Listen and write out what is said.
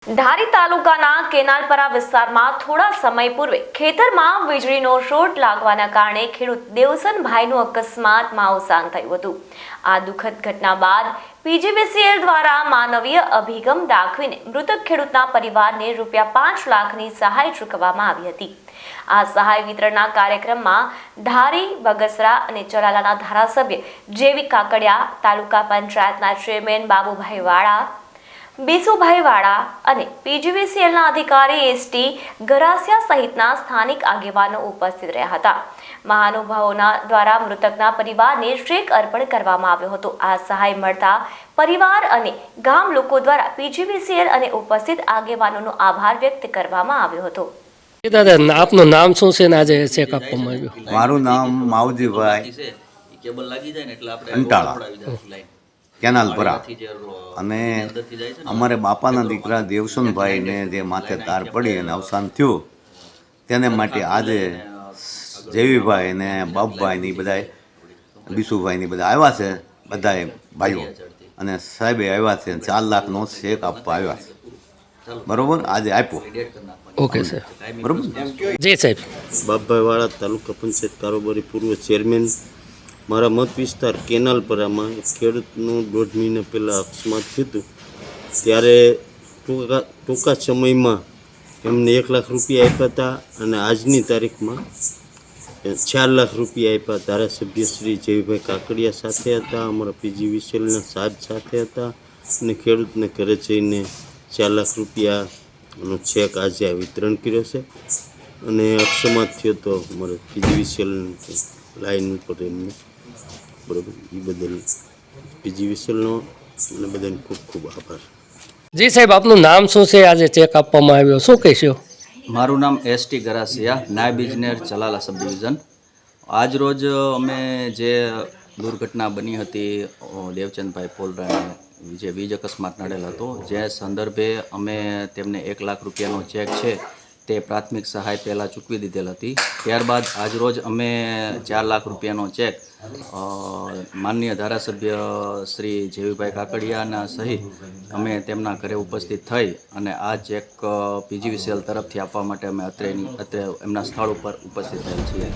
ધારી તાલુકાના કેનાલપરા વિસ્તારમાં થોડા સમય પૂર્વે ખેતરમાં વીજળીનો શોર્ટ લાગવાના કારણે ખેડૂત દેવસનભાઈનું અકસ્માતમાં અવસાન થયું હતું। આ દુઃખદ ઘટના બાદ પીજીવીસીએલ દ્વારા માનવીય અભિગમ દાખવીને મૃતક ખેડૂતના પરિવારને ₹5 લાખની સહાય ચૂકવવામાં આવી હતી। આ સહાય વિતરણના કાર્યક્રમમાં ધારી, બગસરા અને ચલાલાના ધારાસભ્ય જેવી કાકડિયા, તાલુકા પંચાયતના ચેરમેન બાબુભાઈ વાળા, બીસુભાઈ વાળા અને પીજીવીસીએલના અધિકારી એસટી ગરાસિયા સહિતના સ્થાનિક આગેવાનો ઉપસ્થિત રહ્યા હતા। મહાનુભાવોના દ્વારા મૃતકના પરિવારને ચેક અર્પણ કરવામાં આવ્યો હતો। આ સહાય મળતા પરિવાર અને ગામ લોકો દ્વારા પીજીવીસીએલ અને ઉપસ્થિત આગેવાનોનો આભાર વ્યક્ત કરવામાં આવ્યો હતો। દાદા, આપનું નામ શું છે ને આજે ચેક આપવામાં આવ્યું? મારું નામ માવજીભાઈ અંટાળા, કેનાલપરા, અને અમારે બાપાના દીકરા દેવસનભાઈને જે માથે તાર પડી અને અવસાન થયું તેને માટે આજે જેવીભાઈ ને બાપભાઈ ને બધાએ, બીસુભાઈ ને બધા આવ્યા છે, બધાએ ભાઈઓ અને સાહેબે આવ્યા છે। 4 લાખનો ચેક આપવા આવ્યા છે, બરોબર? આજે આપ્યો। ઓકે સર, બરોબર? જી સાહેબ। બાપભાઈ વાળા, તાલુકા પંચાયત કારોબારી પૂર્વ ચેરમેન। મારા મત વિસ્તાર કેનાલપરામાં એક ખેડૂતનું 1.5 મહિના પહેલાં અકસ્માત થયું હતું, ત્યારે ટૂંકા સમયમાં એમને ₹1 લાખ આપ્યા હતા અને આજની તારીખમાં ₹4 લાખ આપ્યા। ધારાસભ્ય શ્રી જેવીભાઈ કાકડિયા સાથે હતા, અમારા પીજીવીસીએલના સાહેબ સાથે હતા અને ખેડૂતને ઘરે જઈને ₹4 લાખનો ચેક આજે આ વિતરણ કર્યો છે। અને અકસ્માત થયો તો અમારે પીજીવીસીએલ લાઈન ઉપર એમને, બરાબર, એ બદલ પીજીવીસીએલનો અને બધાને ખૂબ ખૂબ આભાર। જી સાહેબ, આપનું નામ શું છે? આજે ચેક આપવામાં આવ્યો, શું કહેશો? મારું નામ એસટી ગરાસિયા, નાયબ ઇજનેર, ચલાલા સબ ડિવિઝન। આજ રોજ અમે જે દુર્ઘટના બની હતી દેવચંદભાઈ પોલરાને જે વીજ અકસ્માત નડેલ હતો, જે સંદર્ભે અમે તેમને ₹1 લાખનો ચેક છે તે પ્રાથમિક સહાય પહેલાં ચૂકવી દીધેલ હતી। ત્યારબાદ આજરોજ અમે ₹4 લાખનો ચેક માનનીય ધારાસભ્ય શ્રી જેવીભાઈ કાકડિયાના સહિત અમે તેમના ઘરે ઉપસ્થિત થઈ અને આ ચેક પીજીવીસીએલ તરફથી આપવા માટે અમે અત્રે એમના સ્થળ ઉપર ઉપસ્થિત થયેલ છીએ।